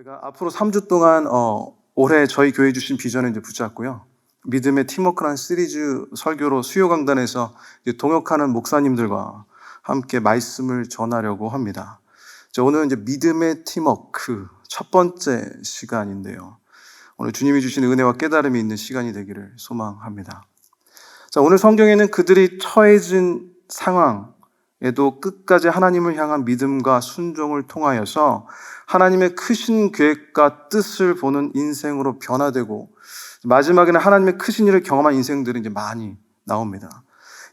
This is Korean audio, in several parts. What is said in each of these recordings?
제가 앞으로 3주 동안 올해 저희 교회 주신 비전을 이제 붙잡고요. 믿음의 팀워크라는 시리즈 설교로 수요 강단에서 이제 동역하는 목사님들과 함께 말씀을 전하려고 합니다. 오늘은 이제 믿음의 팀워크 첫 번째 시간인데요. 오늘 주님이 주신 은혜와 깨달음이 있는 시간이 되기를 소망합니다. 오늘 성경에는 그들이 처해진 상황에도 끝까지 하나님을 향한 믿음과 순종을 통하여서 하나님의 크신 계획과 뜻을 보는 인생으로 변화되고 마지막에는 하나님의 크신 일을 경험한 인생들이 이제 많이 나옵니다.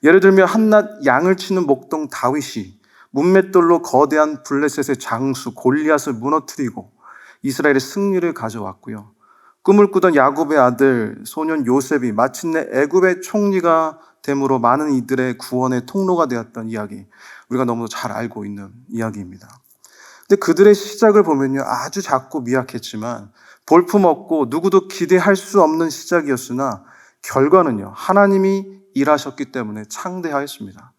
예를 들면 한낱 양을 치는 목동 다윗이 문맷돌로 거대한 블레셋의 장수 골리앗을 무너뜨리고 이스라엘의 승리를 가져왔고요. 꿈을 꾸던 야곱의 아들 소년 요셉이 마침내 애굽의 총리가 됨으로 많은 이들의 구원의 통로가 되었던 이야기, 우리가 너무도 잘 알고 있는 이야기입니다. 근데 그들의 시작을 보면요, 아주 작고 미약했지만 볼품없고 누구도 기대할 수 없는 시작이었으나 결과는요, 하나님이 일하셨기 때문에 창대하였습니다.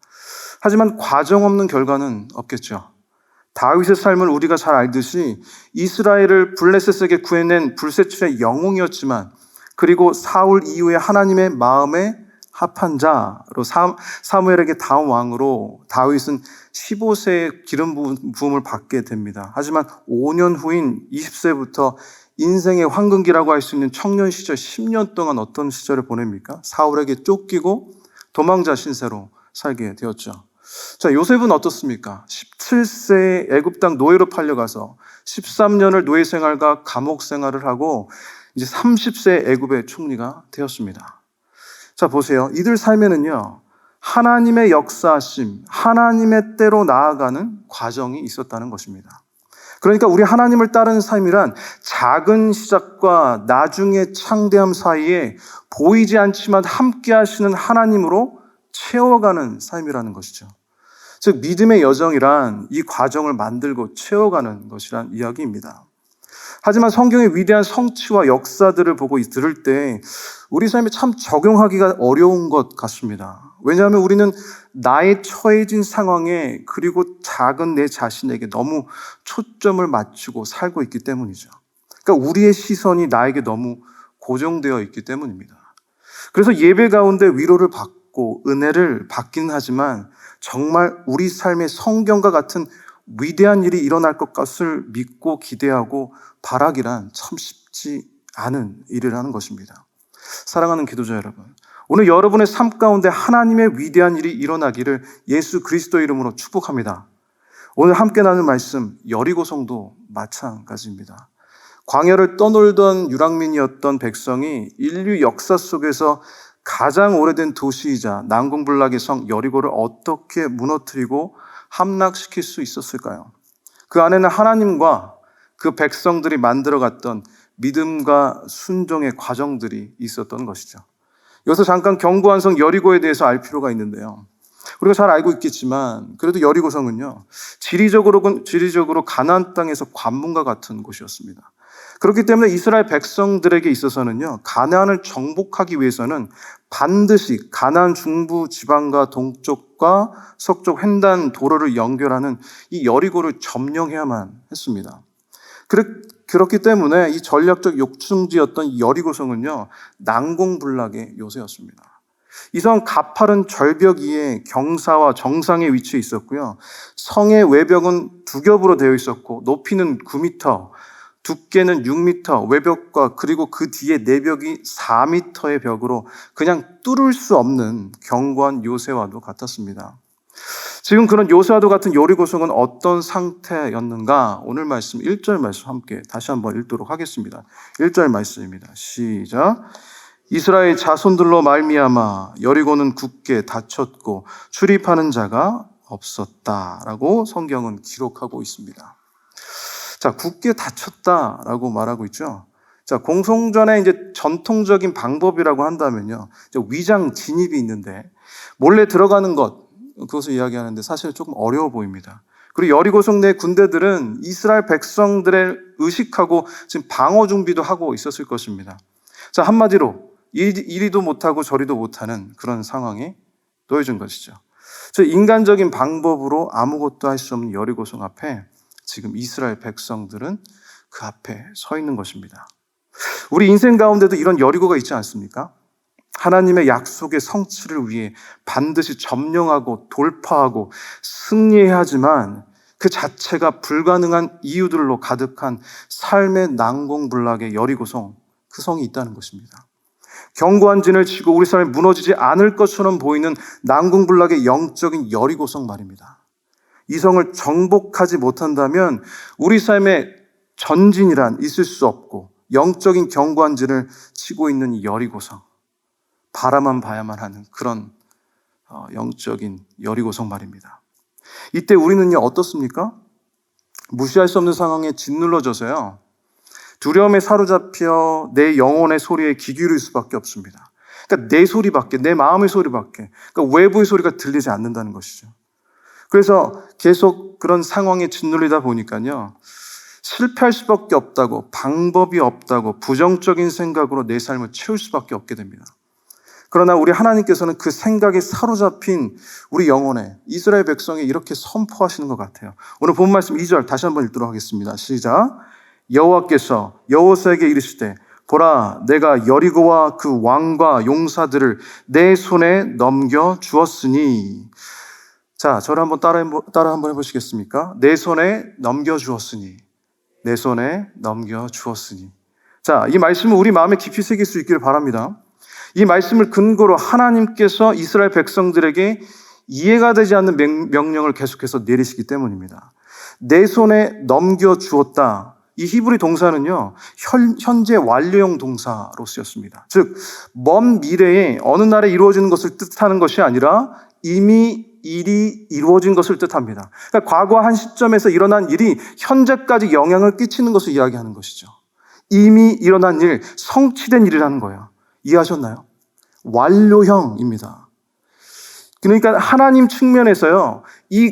하지만 과정 없는 결과는 없겠죠. 다윗의 삶을 우리가 잘 알듯이 이스라엘을 블레셋에게 구해낸 불세출의 영웅이었지만, 그리고 사울 이후에 하나님의 마음에 합한 자로 사무엘에게 다음 왕으로 다윗은 15세에 기름 부음을 받게 됩니다. 하지만 5년 후인 20세부터 인생의 황금기라고 할 수 있는 청년 시절 10년 동안 어떤 시절을 보냅니까? 사울에게 쫓기고 도망자 신세로 살게 되었죠. 요셉은 어떻습니까? 17세에 애굽 땅 노예로 팔려가서 13년을 노예 생활과 감옥 생활을 하고 이제 30세에 애굽의 총리가 되었습니다. 보세요. 이들 삶에는요, 하나님의 역사하심, 하나님의 때로 나아가는 과정이 있었다는 것입니다. 그러니까 우리 하나님을 따르는 삶이란 작은 시작과 나중의 창대함 사이에 보이지 않지만 함께 하시는 하나님으로 채워가는 삶이라는 것이죠. 즉 믿음의 여정이란 이 과정을 만들고 채워가는 것이란 이야기입니다. 하지만 성경의 위대한 성취와 역사들을 보고 들을 때 우리 삶에 참 적용하기가 어려운 것 같습니다. 왜냐하면 우리는 나의 처해진 상황에, 그리고 작은 내 자신에게 너무 초점을 맞추고 살고 있기 때문이죠. 그러니까 우리의 시선이 나에게 너무 고정되어 있기 때문입니다. 그래서 예배 가운데 위로를 받고 은혜를 받긴 하지만 정말 우리 삶의 성경과 같은 위대한 일이 일어날 것을 믿고 기대하고 바라기란 참 쉽지 않은 일이라는 것입니다. 사랑하는 기도자 여러분, 오늘 여러분의 삶 가운데 하나님의 위대한 일이 일어나기를 예수 그리스도 이름으로 축복합니다. 오늘 함께 나눌 말씀, 여리고성도 마찬가지입니다. 광야를 떠놀던 유랑민이었던 백성이 인류 역사 속에서 가장 오래된 도시이자 난공불락의 성 여리고를 어떻게 무너뜨리고 함락시킬 수 있었을까요? 그 안에는 하나님과 그 백성들이 만들어갔던 믿음과 순종의 과정들이 있었던 것이죠. 여기서 잠깐 견고한 성 여리고에 대해서 알 필요가 있는데요. 우리가 잘 알고 있겠지만 그래도 여리고성은요, 지리적으로 가나안 땅에서 관문과 같은 곳이었습니다. 그렇기 때문에 이스라엘 백성들에게 있어서는요, 가나안을 정복하기 위해서는 반드시 가나안 중부 지방과 동쪽과 서쪽 횡단 도로를 연결하는 이 여리고를 점령해야만 했습니다. 그렇기 때문에 이 전략적 요충지였던 여리고성은요, 난공불락의 요새였습니다. 이 성 가파른 절벽 위에 경사와 정상에 위치해 있었고요. 성의 외벽은 두 겹으로 되어 있었고 높이는 9m, 두께는 6m, 외벽과 그리고 그 뒤에 내벽이 4m의 벽으로 그냥 뚫을 수 없는 견고한 요새와도 같았습니다. 지금 그런 요새와도 같은 여리고성은 어떤 상태였는가? 오늘 말씀 1절 말씀 함께 다시 한번 읽도록 하겠습니다. 1절 말씀입니다. 시작. 이스라엘 자손들로 말미암아 여리고는 굳게 닫혔고 출입하는 자가 없었다라고 성경은 기록하고 있습니다. 굳게 닫혔다라고 말하고 있죠. 공성전의 이제 전통적인 방법이라고 한다면요, 위장 진입이 있는데 몰래 들어가는 것, 그것을 이야기하는데 사실 조금 어려워 보입니다. 그리고 여리고성 내 군대들은 이스라엘 백성들을 의식하고 지금 방어 준비도 하고 있었을 것입니다. 한마디로 이리도 못하고 저리도 못하는 그런 상황에 놓여진 것이죠. 인간적인 방법으로 아무것도 할 수 없는 여리고성 앞에 지금 이스라엘 백성들은 그 앞에 서 있는 것입니다. 우리 인생 가운데도 이런 여리고가 있지 않습니까? 하나님의 약속의 성취를 위해 반드시 점령하고 돌파하고 승리해야 하지만 그 자체가 불가능한 이유들로 가득한 삶의 난공불락의 여리고성, 그 성이 있다는 것입니다. 견고한 진을 치고 우리 삶이 무너지지 않을 것처럼 보이는 난공불락의 영적인 여리고성 말입니다. 이 성을 정복하지 못한다면 우리 삶에 전진이란 있을 수 없고 영적인 견고한 진을 치고 있는 이 여리고성, 바라만 봐야만 하는 그런 영적인 여리고성 말입니다. 이때 우리는요 어떻습니까? 무시할 수 없는 상황에 짓눌러져서요 두려움에 사로잡혀 내 영혼의 소리에 귀 기울일 수밖에 없습니다. 그러니까 내 소리밖에, 내 마음의 소리밖에, 그러니까 외부의 소리가 들리지 않는다는 것이죠. 그래서 계속 그런 상황에 짓눌리다 보니까요 실패할 수밖에 없다고, 방법이 없다고 부정적인 생각으로 내 삶을 채울 수밖에 없게 됩니다. 그러나 우리 하나님께서는 그 생각에 사로잡힌 우리 영혼에, 이스라엘 백성에 이렇게 선포하시는 것 같아요. 오늘 본 말씀 2절 다시 한번 읽도록 하겠습니다. 시작. 여호와께서 여호수아에게 이르시되 보라 내가 여리고와 그 왕과 용사들을 내 손에 넘겨 주었으니. 자, 저를 한번 따라 한번 해보시겠습니까? 내 손에 넘겨 주었으니. 내 손에 넘겨 주었으니. 자, 이 말씀은 우리 마음에 깊이 새길 수 있기를 바랍니다. 이 말씀을 근거로 하나님께서 이스라엘 백성들에게 이해가 되지 않는 명령을 계속해서 내리시기 때문입니다. 내 손에 넘겨주었다. 이 히브리 동사는요, 현재 완료형 동사로 쓰였습니다. 즉, 먼 미래에 어느 날에 이루어지는 것을 뜻하는 것이 아니라 이미 일이 이루어진 것을 뜻합니다. 그러니까 과거 한 시점에서 일어난 일이 현재까지 영향을 끼치는 것을 이야기하는 것이죠. 이미 일어난 일, 성취된 일이라는 거예요. 이해하셨나요? 완료형입니다. 그러니까 하나님 측면에서요, 이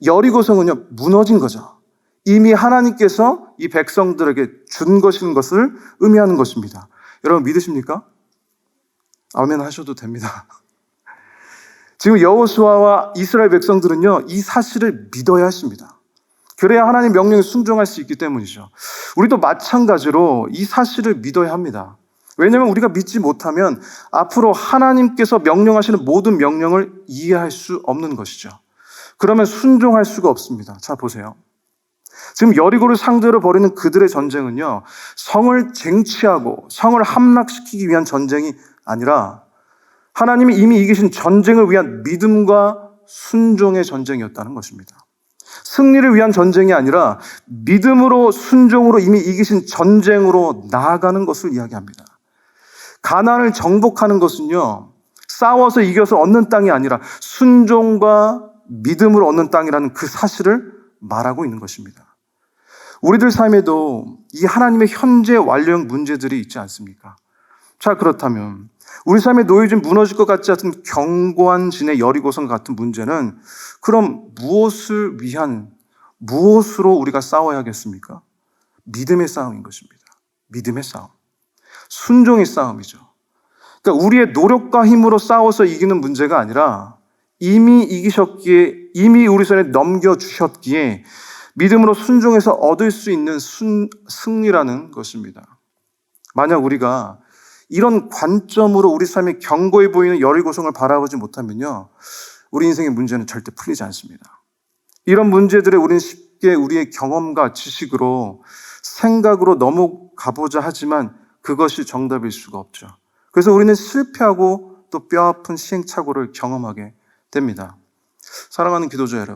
여리고성은요, 무너진 거죠. 이미 하나님께서 이 백성들에게 준 것인 것을 의미하는 것입니다. 여러분 믿으십니까? 아멘 하셔도 됩니다. 지금 여호수아와 이스라엘 백성들은요, 이 사실을 믿어야 했습니다. 그래야 하나님 명령에 순종할 수 있기 때문이죠. 우리도 마찬가지로 이 사실을 믿어야 합니다. 왜냐하면 우리가 믿지 못하면 앞으로 하나님께서 명령하시는 모든 명령을 이해할 수 없는 것이죠. 그러면 순종할 수가 없습니다. 자, 보세요. 지금 여리고를 상대로 벌이는 그들의 전쟁은요, 성을 쟁취하고 성을 함락시키기 위한 전쟁이 아니라 하나님이 이미 이기신 전쟁을 위한 믿음과 순종의 전쟁이었다는 것입니다. 승리를 위한 전쟁이 아니라 믿음으로 순종으로 이미 이기신 전쟁으로 나아가는 것을 이야기합니다. 가나안을 정복하는 것은요, 싸워서 이겨서 얻는 땅이 아니라 순종과 믿음으로 얻는 땅이라는 그 사실을 말하고 있는 것입니다. 우리들 삶에도 이 하나님의 현재 완료형 문제들이 있지 않습니까? 자, 그렇다면 우리 삶에 놓여진 무너질 것 같지 않은 견고한 진의 여리고성 같은 문제는 그럼 무엇으로 우리가 싸워야겠습니까? 믿음의 싸움인 것입니다. 믿음의 싸움. 순종의 싸움이죠. 그러니까 우리의 노력과 힘으로 싸워서 이기는 문제가 아니라 이미 이기셨기에, 이미 우리 손에 넘겨주셨기에 믿음으로 순종해서 얻을 수 있는 승리라는 것입니다. 만약 우리가 이런 관점으로 우리 삶에 견고해 보이는 여리고성을 바라보지 못하면요, 우리 인생의 문제는 절대 풀리지 않습니다. 이런 문제들에 우리는 쉽게 우리의 경험과 지식으로, 생각으로 넘어가보자 하지만 그것이 정답일 수가 없죠. 그래서 우리는 실패하고 또 뼈아픈 시행착오를 경험하게 됩니다. 사랑하는 기도자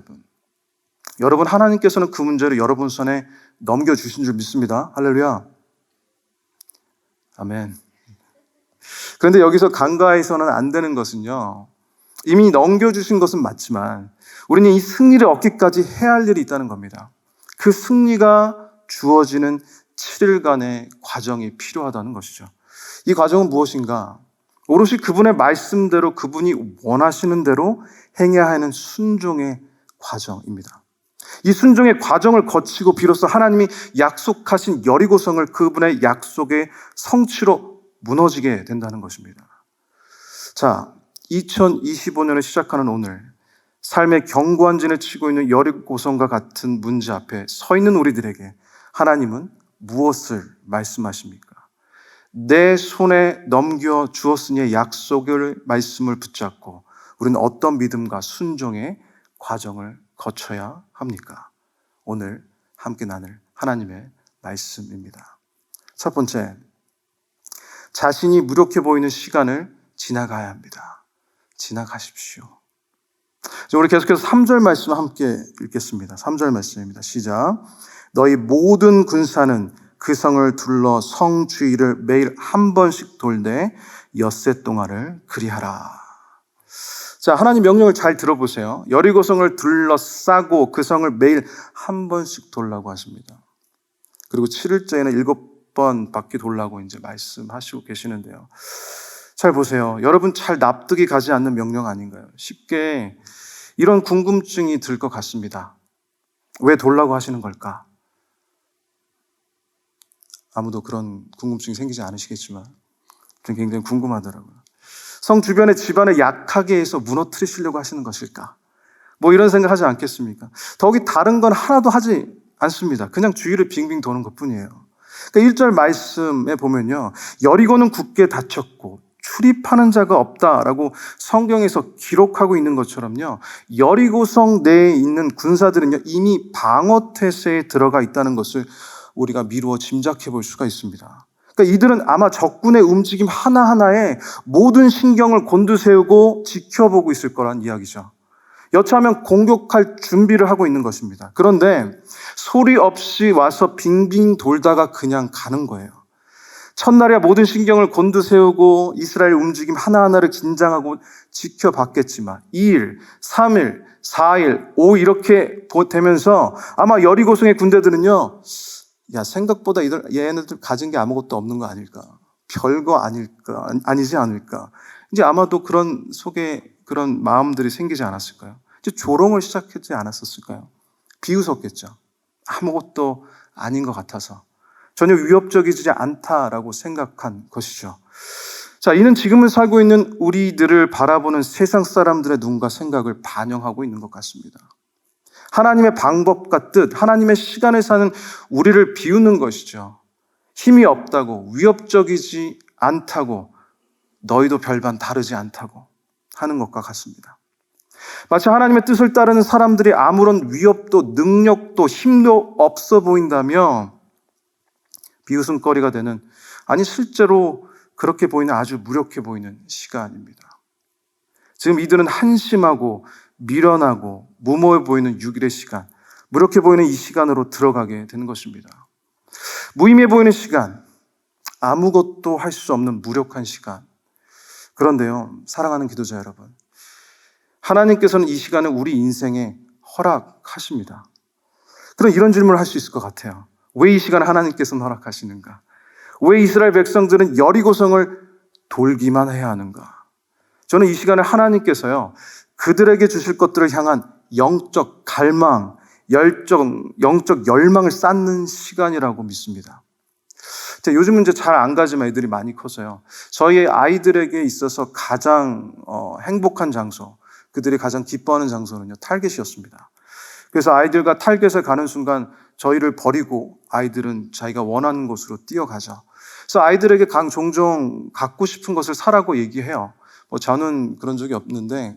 여러분 하나님께서는 그 문제를 여러분 손에 넘겨주신 줄 믿습니다. 할렐루야. 아멘. 그런데 여기서 간과해서는 안 되는 것은요, 이미 넘겨주신 것은 맞지만 우리는 이 승리를 얻기까지 해야 할 일이 있다는 겁니다. 그 승리가 주어지는 7일간의 과정이 필요하다는 것이죠. 이 과정은 무엇인가? 오롯이 그분의 말씀대로, 그분이 원하시는 대로 행해야 하는 순종의 과정입니다. 이 순종의 과정을 거치고 비로소 하나님이 약속하신 여리고성을 그분의 약속의 성취로 무너지게 된다는 것입니다. 자, 2025년을 시작하는 오늘, 삶의 견고한 진을 치고 있는 여리고성과 같은 문제 앞에 서 있는 우리들에게 하나님은 무엇을 말씀하십니까? 내 손에 넘겨 주었으니 약속을 말씀을 붙잡고 우리는 어떤 믿음과 순종의 과정을 거쳐야 합니까? 오늘 함께 나눌 하나님의 말씀입니다. 첫 번째, 자신이 무력해 보이는 시간을 지나가야 합니다. 지나가십시오. 우리 계속해서 3절 말씀 함께 읽겠습니다. 3절 말씀입니다. 시작. 너희 모든 군사는 그 성을 둘러 성 주위를 매일 한 번씩 돌되 엿새 동안을 그리하라. 자, 하나님 명령을 잘 들어보세요. 여리고성을 둘러싸고 그 성을 매일 한 번씩 돌라고 하십니다. 그리고 7일째에는 7번 바퀴 돌라고 이제 말씀하시고 계시는데요. 잘 보세요. 여러분 잘 납득이 가지 않는 명령 아닌가요? 쉽게 이런 궁금증이 들 것 같습니다. 왜 돌라고 하시는 걸까? 아무도 그런 궁금증이 생기지 않으시겠지만 좀 굉장히 궁금하더라고요. 성 주변의 집안을 약하게 해서 무너뜨리시려고 하시는 것일까? 뭐 이런 생각 하지 않겠습니까? 더욱이 다른 건 하나도 하지 않습니다. 그냥 주위를 빙빙 도는 것뿐이에요. 그러니까 1절 말씀에 보면요. 여리고는 굳게 닫혔고 출입하는 자가 없다라고 성경에서 기록하고 있는 것처럼요. 여리고성 내에 있는 군사들은요. 이미 방어태세에 들어가 있다는 것을 우리가 미루어 짐작해 볼 수가 있습니다. 그러니까 이들은 아마 적군의 움직임 하나하나에 모든 신경을 곤두세우고 지켜보고 있을 거란 이야기죠. 여차하면 공격할 준비를 하고 있는 것입니다. 그런데 소리 없이 와서 빙빙 돌다가 그냥 가는 거예요. 첫날이야 모든 신경을 곤두세우고 이스라엘 움직임 하나하나를 긴장하고 지켜봤겠지만 2일, 3일, 4일, 5일 이렇게 되면서 아마 여리고성의 군대들은요. 야, 생각보다 얘네들 가진 게 아무것도 없는 거 아닐까? 별거 아닐까? 아니지 않을까? 이제 아마도 그런 속에 그런 마음들이 생기지 않았을까요? 이제 조롱을 시작하지 않았었을까요? 비웃었겠죠. 아무것도 아닌 것 같아서. 전혀 위협적이지 않다라고 생각한 것이죠. 자, 이는 지금을 살고 있는 우리들을 바라보는 세상 사람들의 눈과 생각을 반영하고 있는 것 같습니다. 하나님의 방법과 뜻, 하나님의 시간을 사는 우리를 비우는 것이죠. 힘이 없다고, 위협적이지 않다고, 너희도 별반 다르지 않다고 하는 것과 같습니다. 마치 하나님의 뜻을 따르는 사람들이 아무런 위협도, 능력도, 힘도 없어 보인다며 비웃음거리가 되는, 아니 실제로 그렇게 보이는 아주 무력해 보이는 시간입니다. 지금 이들은 한심하고 미련하고 무모해 보이는 6일의 시간, 무력해 보이는 이 시간으로 들어가게 되는 것입니다. 무의미해 보이는 시간, 아무것도 할 수 없는 무력한 시간. 그런데요, 사랑하는 기도자 여러분, 하나님께서는 이 시간을 우리 인생에 허락하십니다. 그럼 이런 질문을 할 수 있을 것 같아요. 왜 이 시간을 하나님께서는 허락하시는가? 왜 이스라엘 백성들은 여리고성을 돌기만 해야 하는가? 저는 이 시간을 하나님께서요, 그들에게 주실 것들을 향한 영적 갈망, 영적 열망을 쌓는 시간이라고 믿습니다. 요즘은 이제 잘 안 가지만 애들이 많이 커서요. 저희 아이들에게 있어서 가장 행복한 장소, 그들이 가장 기뻐하는 장소는요, 탈겟이었습니다. 그래서 아이들과 탈겟을 가는 순간 저희를 버리고 아이들은 자기가 원하는 곳으로 뛰어가죠. 그래서 아이들에게 종종 갖고 싶은 것을 사라고 얘기해요. 저는 그런 적이 없는데,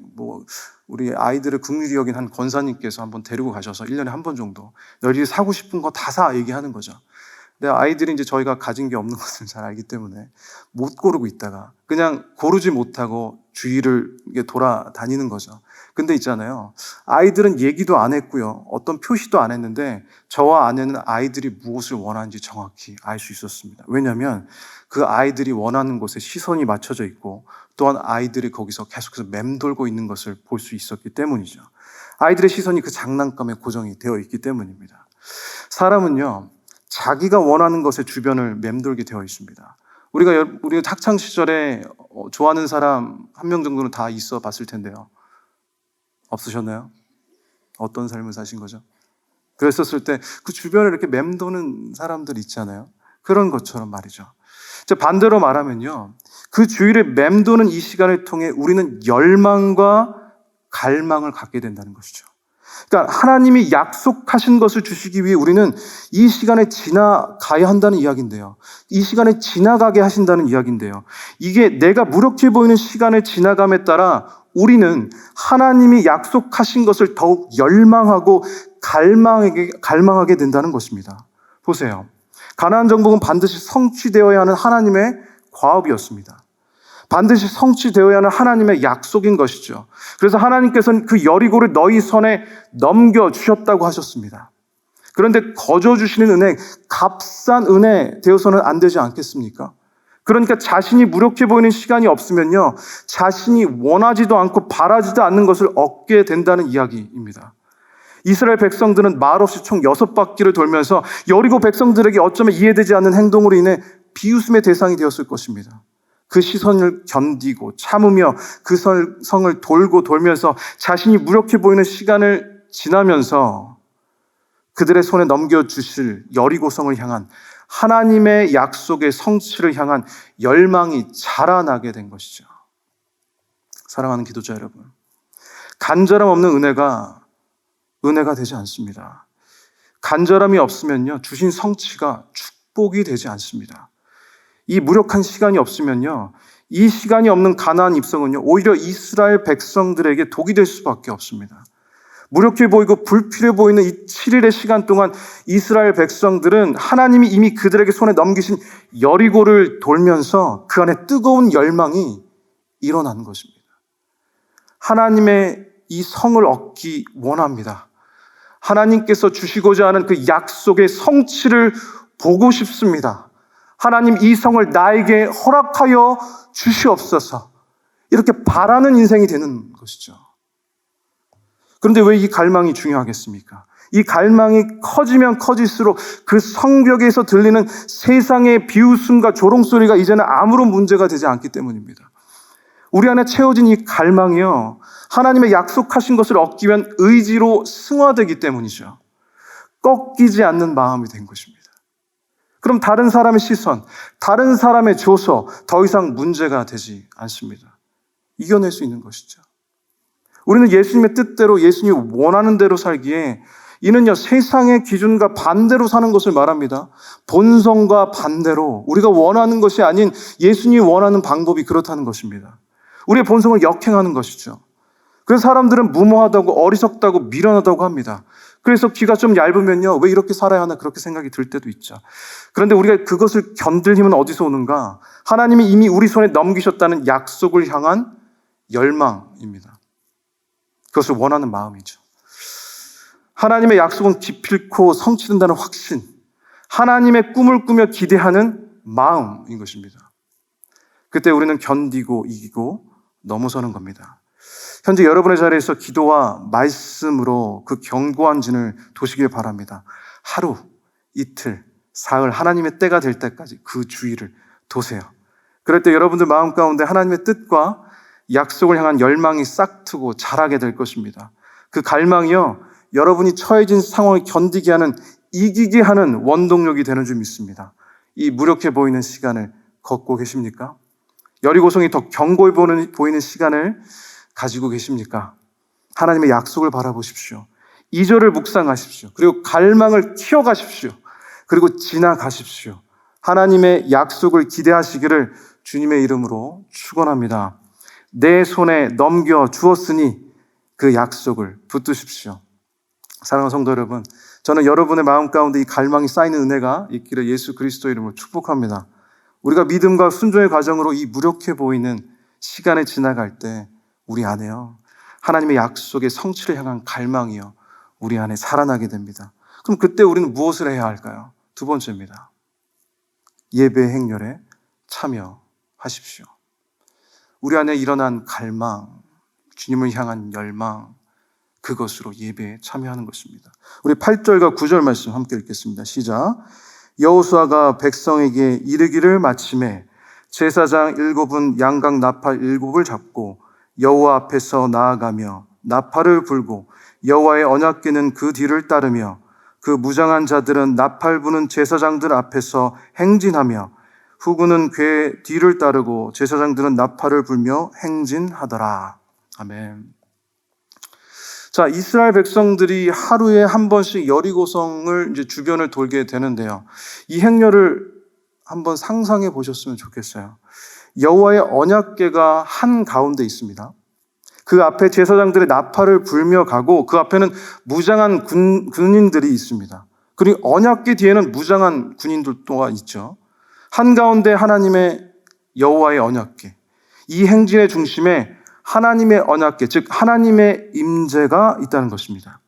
우리 아이들을 긍휼히 여긴 한 권사님께서 한번 데리고 가셔서 1년에 한 번 정도 너희들이 사고 싶은 거 다 사 얘기하는 거죠. 근데 아이들이 이제 저희가 가진 게 없는 것을 잘 알기 때문에 못 고르고 있다가 그냥 고르지 못하고 주위를 돌아다니는 거죠. 근데 있잖아요. 아이들은 얘기도 안 했고요. 어떤 표시도 안 했는데 저와 아내는 아이들이 무엇을 원하는지 정확히 알 수 있었습니다. 왜냐하면 그 아이들이 원하는 곳에 시선이 맞춰져 있고 또한 아이들이 거기서 계속해서 맴돌고 있는 것을 볼 수 있었기 때문이죠. 아이들의 시선이 그 장난감에 고정이 되어 있기 때문입니다. 사람은요, 자기가 원하는 것의 주변을 맴돌게 되어 있습니다. 우리가 학창 시절에 좋아하는 사람 한 명 정도는 다 있어 봤을 텐데요. 없으셨나요? 어떤 삶을 사신 거죠? 그랬었을 때 그 주변에 이렇게 맴도는 사람들 있잖아요. 그런 것처럼 말이죠. 반대로 말하면요, 그 주위를 맴도는 이 시간을 통해 우리는 열망과 갈망을 갖게 된다는 것이죠. 그러니까 하나님이 약속하신 것을 주시기 위해 우리는 이 시간에 지나가야 한다는 이야기인데요. 이 시간에 지나가게 하신다는 이야기인데요. 이게 내가 무력해 보이는 시간을 지나감에 따라 우리는 하나님이 약속하신 것을 더욱 열망하고 갈망하게 된다는 것입니다. 보세요. 가나안 정복은 반드시 성취되어야 하는 하나님의 과업이었습니다. 반드시 성취되어야 하는 하나님의 약속인 것이죠. 그래서 하나님께서는 그 여리고를 너희 손에 넘겨주셨다고 하셨습니다. 그런데 거저 주시는 은혜, 값싼 은혜 되어서는 안 되지 않겠습니까? 그러니까 자신이 무력해 보이는 시간이 없으면요, 자신이 원하지도 않고 바라지도 않는 것을 얻게 된다는 이야기입니다. 이스라엘 백성들은 말없이 총 6바퀴를 돌면서 여리고 백성들에게 어쩌면 이해되지 않는 행동으로 인해 비웃음의 대상이 되었을 것입니다. 그 시선을 견디고 참으며 그 성을 돌고 돌면서 자신이 무력해 보이는 시간을 지나면서 그들의 손에 넘겨주실 여리고성을 향한 하나님의 약속의 성취를 향한 열망이 자라나게 된 것이죠. 사랑하는 기도자 여러분, 간절함 없는 은혜가 되지 않습니다. 간절함이 없으면요, 주신 성취가 축복이 되지 않습니다. 이 무력한 시간이 없으면요, 이 시간이 없는 가나안 입성은요, 오히려 이스라엘 백성들에게 독이 될 수밖에 없습니다. 무력해 보이고 불필요해 보이는 이 7일의 시간 동안 이스라엘 백성들은 하나님이 이미 그들에게 손에 넘기신 여리고를 돌면서 그 안에 뜨거운 열망이 일어나는 것입니다. 하나님의 이 성을 얻기 원합니다. 하나님께서 주시고자 하는 그 약속의 성취를 보고 싶습니다. 하나님, 이 성을 나에게 허락하여 주시옵소서. 이렇게 바라는 인생이 되는 것이죠. 그런데 왜 이 갈망이 중요하겠습니까? 이 갈망이 커지면 커질수록 그 성벽에서 들리는 세상의 비웃음과 조롱소리가 이제는 아무런 문제가 되지 않기 때문입니다. 우리 안에 채워진 이 갈망이요, 하나님의 약속하신 것을 얻기 위한 의지로 승화되기 때문이죠. 꺾이지 않는 마음이 된 것입니다. 그럼 다른 사람의 시선, 다른 사람의 조소 더 이상 문제가 되지 않습니다. 이겨낼 수 있는 것이죠. 우리는 예수님의 뜻대로, 예수님이 원하는 대로 살기에 이는요, 세상의 기준과 반대로 사는 것을 말합니다. 본성과 반대로 우리가 원하는 것이 아닌 예수님이 원하는 방법이 그렇다는 것입니다. 우리의 본성을 역행하는 것이죠. 그래서 사람들은 무모하다고, 어리석다고, 미련하다고 합니다. 그래서 귀가 좀 얇으면요, 왜 이렇게 살아야 하나 그렇게 생각이 들 때도 있죠. 그런데 우리가 그것을 견딜 힘은 어디서 오는가? 하나님이 이미 우리 손에 넘기셨다는 약속을 향한 열망입니다. 그것을 원하는 마음이죠. 하나님의 약속은 기필코 성취된다는 확신, 하나님의 꿈을 꾸며 기대하는 마음인 것입니다. 그때 우리는 견디고 이기고 넘어서는 겁니다. 현재 여러분의 자리에서 기도와 말씀으로 그 견고한 진을 도시길 바랍니다. 하루, 이틀, 사흘, 하나님의 때가 될 때까지 그 주의를 도세요. 그럴 때 여러분들 마음 가운데 하나님의 뜻과 약속을 향한 열망이 싹트고 자라게 될 것입니다. 그 갈망이요, 여러분이 처해진 상황을 견디게 하는, 이기게 하는 원동력이 되는 줄 믿습니다. 이 무력해 보이는 시간을 걷고 계십니까? 여리고성이 더 견고해 보이는 시간을 가지고 계십니까? 하나님의 약속을 바라보십시오. 2절을 묵상하십시오. 그리고 갈망을 키워가십시오. 그리고 지나가십시오. 하나님의 약속을 기대하시기를 주님의 이름으로 축원합니다. 내 손에 넘겨 주었으니 그 약속을 붙드십시오. 사랑하는 성도 여러분, 저는 여러분의 마음 가운데 이 갈망이 쌓이는 은혜가 있기를 예수 그리스도 이름으로 축복합니다. 우리가 믿음과 순종의 과정으로 이 무력해 보이는 시간에 지나갈 때 우리 안에요, 하나님의 약속의 성취를 향한 갈망이요, 우리 안에 살아나게 됩니다. 그럼 그때 우리는 무엇을 해야 할까요? 두 번째입니다. 예배 행렬에 참여하십시오. 우리 안에 일어난 갈망, 주님을 향한 열망, 그것으로 예배에 참여하는 것입니다. 우리 8절과 9절 말씀 함께 읽겠습니다. 시작. 여호수아가 백성에게 이르기를 마침에 제사장 7은 양각 나팔 7을 잡고 여호와 앞에서 나아가며 나팔을 불고 여호와의 언약궤는 그 뒤를 따르며 그 무장한 자들은 나팔 부는 제사장들 앞에서 행진하며 후군은 궤 뒤를 따르고 제사장들은 나팔을 불며 행진하더라. 아멘. 자, 이스라엘 백성들이 하루에 한 번씩 여리고성을 이제 주변을 돌게 되는데요. 이 행렬을 한번 상상해 보셨으면 좋겠어요. 여호와의 언약궤가 한 가운데 있습니다. 그 앞에 제사장들의 나팔을 불며 가고 그 앞에는 무장한 군인들이 있습니다. 그리고 언약궤 뒤에는 무장한 군인들도 있죠. 한가운데 하나님의 여호와의 언약궤. 이 행진의 중심에 하나님의 언약궤, 즉 하나님의 임재가 있다는 것입니다.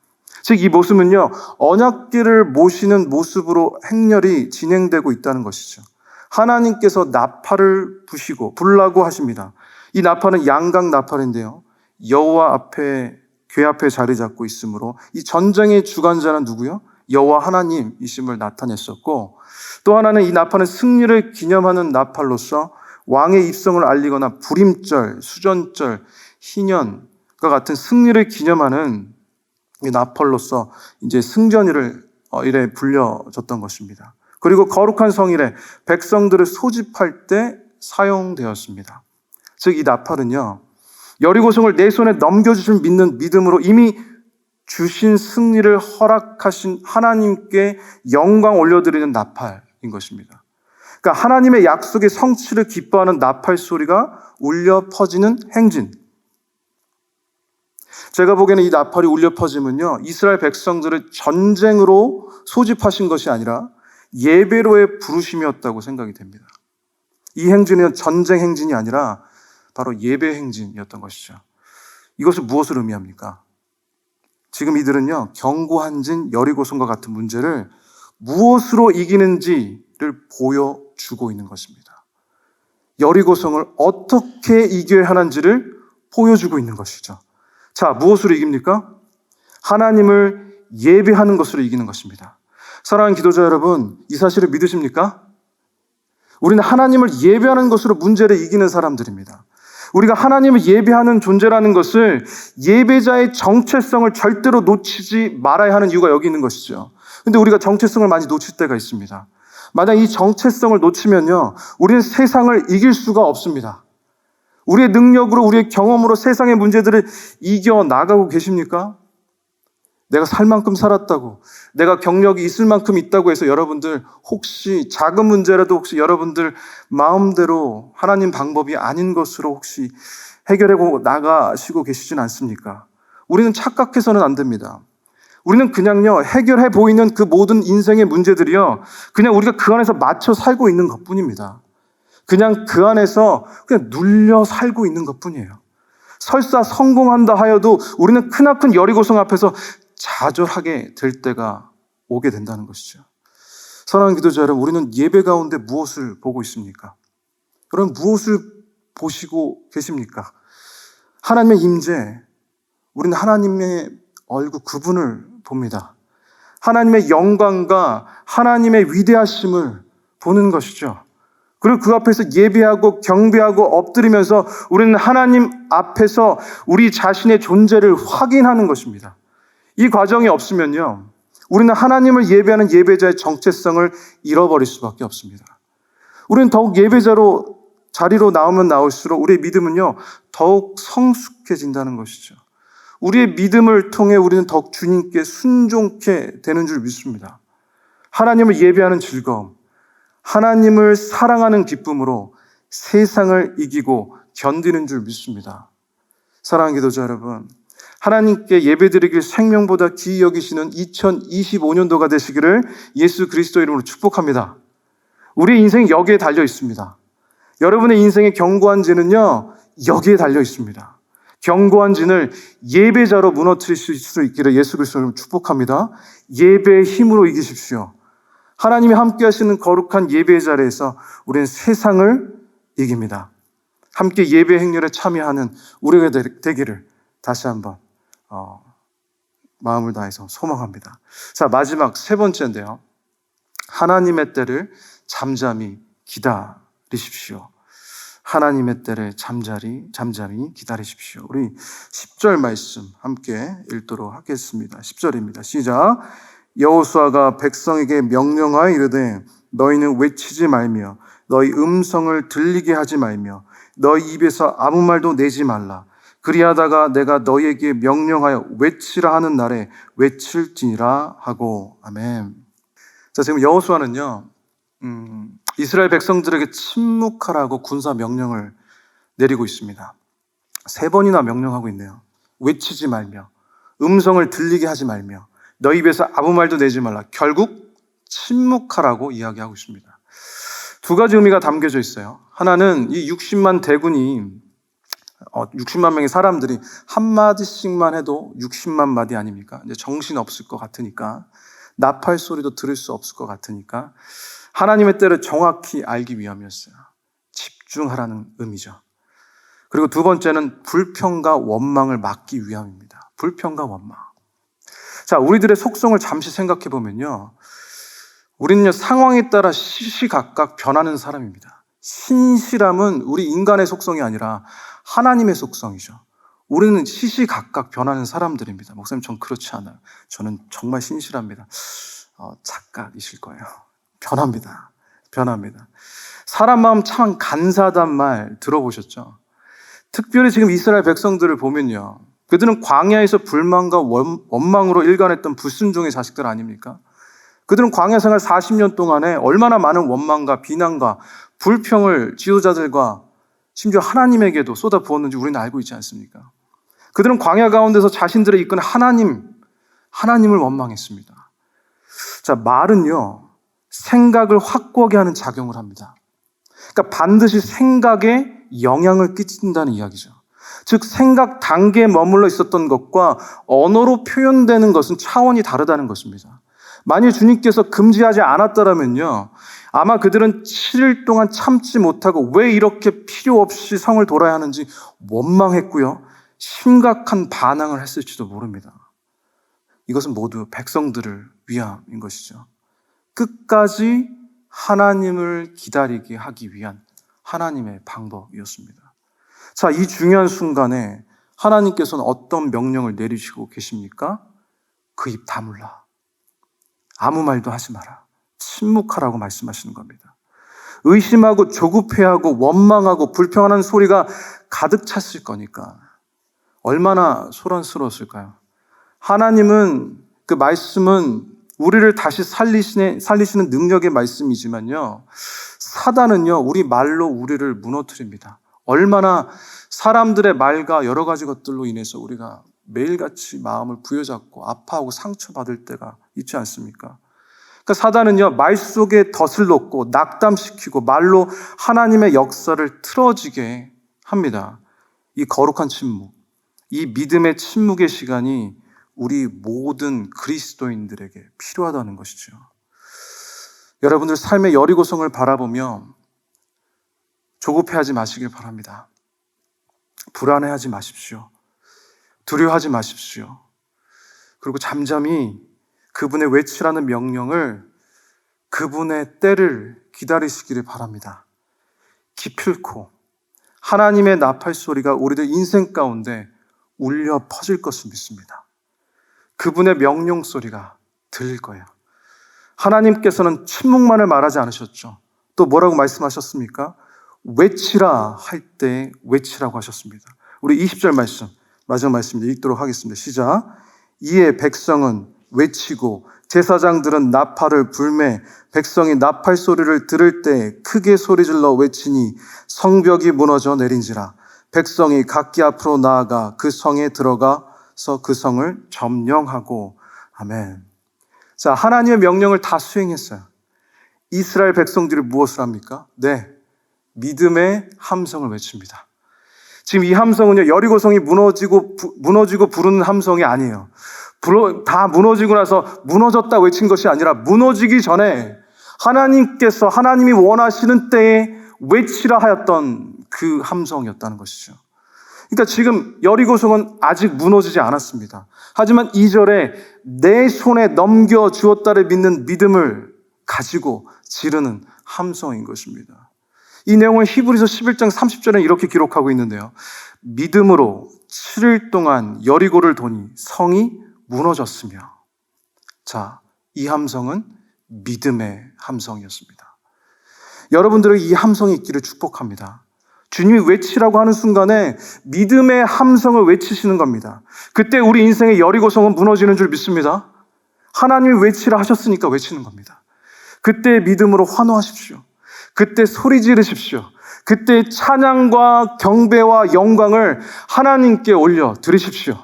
즉 이 모습은요, 언약궤를 모시는 모습으로 행렬이 진행되고 있다는 것이죠. 하나님께서 나팔을 부시고 불라고 하십니다. 이 나팔은 양각 나팔인데요, 여호와 앞에 궤 앞에 자리 잡고 있으므로 이 전쟁의 주관자는 누구요? 여호와 하나님이심을 나타냈었고, 또 하나는 이 나팔은 승리를 기념하는 나팔로서 왕의 입성을 알리거나 불임절, 수전절, 희년과 같은 승리를 기념하는 이 나팔로서 이제 승전일을 이래 불려졌던 것입니다. 그리고 거룩한 성일에 백성들을 소집할 때 사용되었습니다. 즉 이 나팔은요, 여리고성을 내 손에 넘겨주실 믿는 믿음으로 이미 주신 승리를 허락하신 하나님께 영광 올려드리는 나팔인 것입니다. 그러니까 하나님의 약속의 성취를 기뻐하는 나팔 소리가 울려 퍼지는 행진. 제가 보기에는 이 나팔이 울려 퍼지면요, 이스라엘 백성들을 전쟁으로 소집하신 것이 아니라 예배로의 부르심이었다고 생각이 됩니다. 이 행진은 전쟁 행진이 아니라 바로 예배 행진이었던 것이죠. 이것은 무엇을 의미합니까? 지금 이들은요, 견고한진 여리고성과 같은 문제를 무엇으로 이기는지를 보여주고 있는 것입니다. 여리고성을 어떻게 이겨야 하는지를 보여주고 있는 것이죠. 자, 무엇으로 이깁니까? 하나님을 예배하는 것으로 이기는 것입니다. 사랑하는 기도자 여러분, 이 사실을 믿으십니까? 우리는 하나님을 예배하는 것으로 문제를 이기는 사람들입니다. 우리가 하나님을 예배하는 존재라는 것을 예배자의 정체성을 절대로 놓치지 말아야 하는 이유가 여기 있는 것이죠. 근데 우리가 정체성을 많이 놓칠 때가 있습니다. 만약 이 정체성을 놓치면요, 우리는 세상을 이길 수가 없습니다. 우리의 능력으로, 우리의 경험으로 세상의 문제들을 이겨나가고 계십니까? 내가 살 만큼 살았다고, 내가 경력이 있을 만큼 있다고 해서 여러분들 혹시 작은 문제라도 혹시 여러분들 마음대로 하나님 방법이 아닌 것으로 혹시 해결하고 나가시고 계시진 않습니까? 우리는 착각해서는 안 됩니다. 우리는 그냥요, 해결해 보이는 그 모든 인생의 문제들이요, 그냥 우리가 그 안에서 맞춰 살고 있는 것뿐입니다. 그냥 그 안에서 그냥 눌려 살고 있는 것뿐이에요. 설사 성공한다 하여도 우리는 크나큰 여리고성 앞에서 좌절하게 될 때가 오게 된다는 것이죠. 사랑하는 기도자 여러분, 우리는 예배 가운데 무엇을 보고 있습니까? 여러분, 무엇을 보시고 계십니까? 하나님의 임재, 우리는 하나님의 얼굴 그분을 봅니다. 하나님의 영광과 하나님의 위대하심을 보는 것이죠. 그리고 그 앞에서 예배하고 경배하고 엎드리면서 우리는 하나님 앞에서 우리 자신의 존재를 확인하는 것입니다. 이 과정이 없으면요, 우리는 하나님을 예배하는 예배자의 정체성을 잃어버릴 수밖에 없습니다. 우리는 더욱 예배자로 자리로 나오면 나올수록 우리의 믿음은요, 더욱 성숙해진다는 것이죠. 우리의 믿음을 통해 우리는 더욱 주님께 순종케 되는 줄 믿습니다. 하나님을 예배하는 즐거움, 하나님을 사랑하는 기쁨으로 세상을 이기고 견디는 줄 믿습니다. 사랑하는 기도자 여러분, 하나님께 예배드리길 생명보다 귀히 여기시는 2025년도가 되시기를 예수 그리스도 이름으로 축복합니다. 우리의 인생이 여기에 달려 있습니다. 여러분의 인생의 견고한 진은요, 여기에 달려 있습니다. 견고한 진을 예배자로 무너뜨리실 수 있기를 예수 그리스도 이름으로 축복합니다. 예배의 힘으로 이기십시오. 하나님이 함께 하시는 거룩한 예배의 자리에서 우리는 세상을 이깁니다. 함께 예배 행렬에 참여하는 우리가 되기를 다시 한번 마음을 다해서 소망합니다. 자, 마지막 세 번째인데요, 하나님의 때를 잠잠히 기다리십시오. 하나님의 때를 잠잠히 기다리십시오. 우리 10절 말씀 함께 읽도록 하겠습니다. 10절입니다. 시작. 여호수아가 백성에게 명령하여 이르되 너희는 외치지 말며 너희 음성을 들리게 하지 말며 너희 입에서 아무 말도 내지 말라. 그리하다가 내가 너희에게 명령하여 외치라 하는 날에 외칠지니라 하고. 아멘. 자, 지금 여호수아는요, 이스라엘 백성들에게 침묵하라고 군사 명령을 내리고 있습니다. 3번이나 명령하고 있네요. 외치지 말며, 음성을 들리게 하지 말며, 너희 입에서 아무 말도 내지 말라. 결국 침묵하라고 이야기하고 있습니다. 2가지 의미가 담겨져 있어요. 하나는 이 60만 대군이 60만 명의 사람들이 한마디씩만 해도 60만 마디 아닙니까? 이제 정신 없을 것 같으니까, 나팔 소리도 들을 수 없을 것 같으니까 하나님의 때를 정확히 알기 위함이었어요. 집중하라는 의미죠. 그리고 2번째는 불평과 원망을 막기 위함입니다. 불평과 원망. 자, 우리들의 속성을 잠시 생각해 보면요, 우리는요, 상황에 따라 시시각각 변하는 사람입니다. 신실함은 우리 인간의 속성이 아니라 하나님의 속성이죠. 우리는 시시각각 변하는 사람들입니다. 목사님, 전 그렇지 않아요. 저는 정말 신실합니다. 착각이실 거예요. 변합니다. 사람 마음 참 간사하단 말 들어보셨죠? 특별히 지금 이스라엘 백성들을 보면요, 그들은 광야에서 불만과 원망으로 일관했던 불순종의 자식들 아닙니까? 그들은 광야 생활 40년 동안에 얼마나 많은 원망과 비난과 불평을 지도자들과 심지어 하나님에게도 쏟아부었는지 우리는 알고 있지 않습니까? 그들은 광야 가운데서 자신들의 이끄는 하나님을 원망했습니다. 자, 말은요, 생각을 확고하게 하는 작용을 합니다. 그러니까 반드시 생각에 영향을 끼친다는 이야기죠. 즉, 생각 단계에 머물러 있었던 것과 언어로 표현되는 것은 차원이 다르다는 것입니다. 만일 주님께서 금지하지 않았더라면요, 아마 그들은 7일 동안 참지 못하고 왜 이렇게 필요 없이 성을 돌아야 하는지 원망했고요, 심각한 반항을 했을지도 모릅니다. 이것은 모두 백성들을 위함인 것이죠. 끝까지 하나님을 기다리게 하기 위한 하나님의 방법이었습니다. 자, 이 중요한 순간에 하나님께서는 어떤 명령을 내리시고 계십니까? 그 입 다물라. 아무 말도 하지 마라. 침묵하라고 말씀하시는 겁니다. 의심하고 조급해하고 원망하고 불평하는 소리가 가득 찼을 거니까 얼마나 소란스러웠을까요? 하나님은, 그 말씀은 우리를 다시 살리시는 능력의 말씀이지만요, 사단은요, 우리 말로 우리를 무너뜨립니다. 얼마나 사람들의 말과 여러 가지 것들로 인해서 우리가 매일같이 마음을 부여잡고 아파하고 상처받을 때가 있지 않습니까? 그러니까 사단은요, 말 속에 덫을 놓고 낙담시키고 말로 하나님의 역사를 틀어지게 합니다. 이 거룩한 침묵, 이 믿음의 침묵의 시간이 우리 모든 그리스도인들에게 필요하다는 것이죠. 여러분들 삶의 여리고성을 바라보며 조급해하지 마시길 바랍니다. 불안해하지 마십시오. 두려워하지 마십시오. 그리고 잠잠히 그분의 외치라는 명령을, 그분의 때를 기다리시기를 바랍니다. 기필코 하나님의 나팔 소리가 우리들 인생 가운데 울려 퍼질 것을 믿습니다. 그분의 명령 소리가 들릴 거예요. 하나님께서는 침묵만을 말하지 않으셨죠. 또 뭐라고 말씀하셨습니까? 외치라 할 때 외치라고 하셨습니다. 우리 20절 말씀, 마지막 말씀입니다. 읽도록 하겠습니다. 시작. 이에 백성은 외치고 제사장들은 나팔을 불매 백성이 나팔 소리를 들을 때 크게 소리질러 외치니 성벽이 무너져 내린지라. 백성이 각기 앞으로 나아가 그 성에 들어가서 그 성을 점령하고. 아멘. 자, 하나님의 명령을 다 수행했어요. 이스라엘 백성들이 무엇을 합니까? 네, 믿음의 함성을 외칩니다. 지금 이 함성은요, 여리고성이 무너지고 부르는 함성이 아니에요. 다 무너지고 나서 무너졌다 외친 것이 아니라 무너지기 전에 하나님이 원하시는 때에 외치라 하였던 그 함성이었다는 것이죠. 그러니까 지금 여리고성은 아직 무너지지 않았습니다. 하지만 2절에 내 손에 넘겨주었다를 믿는 믿음을 가지고 지르는 함성인 것입니다. 이 내용을 히브리서 11장 30절에 이렇게 기록하고 있는데요. 믿음으로 7일 동안 여리고를 도니 성이 무너졌으며. 자, 이 함성은 믿음의 함성이었습니다. 여러분들의 이 함성이 있기를 축복합니다. 주님이 외치라고 하는 순간에 믿음의 함성을 외치시는 겁니다. 그때 우리 인생의 여리고성은 무너지는 줄 믿습니다. 하나님이 외치라 하셨으니까 외치는 겁니다. 그때 믿음으로 환호하십시오. 그때 소리 지르십시오. 그때 찬양과 경배와 영광을 하나님께 올려 드리십시오.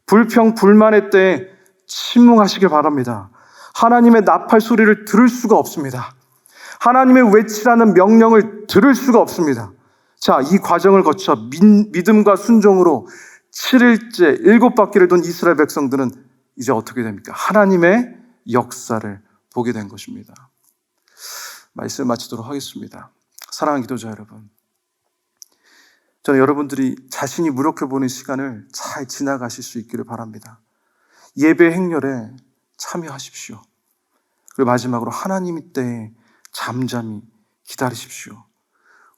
불평, 불만의 때에 침묵하시길 바랍니다. 하나님의 나팔 소리를 들을 수가 없습니다. 하나님의 외치라는 명령을 들을 수가 없습니다. 자, 이 과정을 거쳐 믿음과 순종으로 7일째 7바퀴를 돈 이스라엘 백성들은 이제 어떻게 됩니까? 하나님의 역사를 보게 된 것입니다. 말씀 마치도록 하겠습니다. 사랑하는 기도자 여러분, 저는 여러분들이 자신이 무력해보는 시간을 잘 지나가실 수 있기를 바랍니다. 예배 행렬에 참여하십시오. 그리고 마지막으로 하나님 때에 잠잠히 기다리십시오.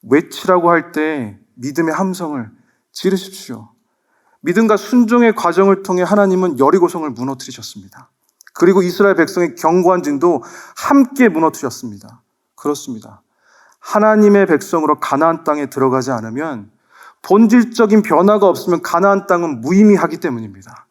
외치라고 할 때 믿음의 함성을 지르십시오. 믿음과 순종의 과정을 통해 하나님은 여리고성을 무너뜨리셨습니다. 그리고 이스라엘 백성의 견고한 진도 함께 무너뜨렸습니다. 그렇습니다. 하나님의 백성으로 가나안 땅에 들어가지 않으면, 본질적인 변화가 없으면 가나안 땅은 무의미하기 때문입니다.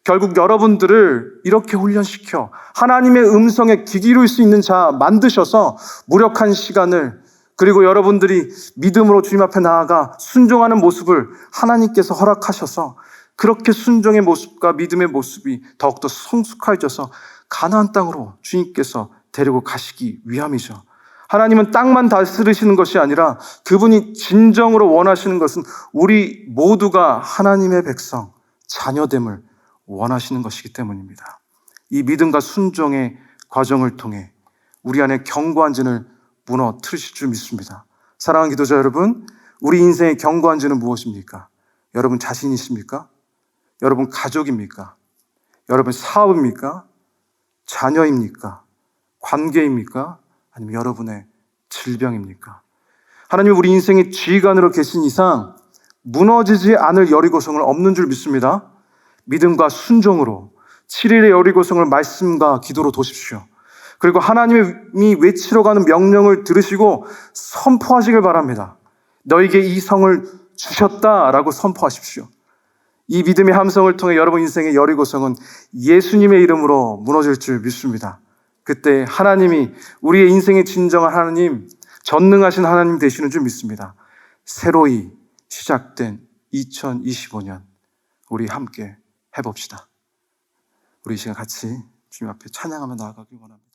결국 여러분들을 이렇게 훈련시켜 하나님의 음성에 귀 기울일 수 있는 자 만드셔서 무력한 시간을, 그리고 여러분들이 믿음으로 주님 앞에 나아가 순종하는 모습을 하나님께서 허락하셔서 그렇게 순종의 모습과 믿음의 모습이 더욱더 성숙해져서 가나안 땅으로 주님께서 데리고 가시기 위함이죠. 하나님은 땅만 다스리시는 것이 아니라 그분이 진정으로 원하시는 것은 우리 모두가 하나님의 백성, 자녀됨을 원하시는 것이기 때문입니다. 이 믿음과 순종의 과정을 통해 우리 안에 견고한 진을 무너뜨리실 줄 믿습니다. 사랑하는 기도자 여러분, 우리 인생의 견고한 진은 무엇입니까? 여러분 자신이십니까? 여러분 가족입니까? 여러분 사업입니까? 자녀입니까? 관계입니까? 아니면 여러분의 질병입니까? 하나님이 우리 인생의 지휘관으로 계신 이상 무너지지 않을 여리고성을 없는 줄 믿습니다. 믿음과 순종으로 7일의 여리고성을 말씀과 기도로 도십시오. 그리고 하나님이 외치러 가는 명령을 들으시고 선포하시길 바랍니다. 너에게 이 성을 주셨다라고 선포하십시오. 이 믿음의 함성을 통해 여러분 인생의 여리고성은 예수님의 이름으로 무너질 줄 믿습니다. 그때 하나님이 우리의 인생의 진정한 하나님, 전능하신 하나님 되시는 줄 믿습니다. 새로이 시작된 2025년 우리 함께 해봅시다. 우리 이 시간 같이 주님 앞에 찬양하며 나아가길 원합니다.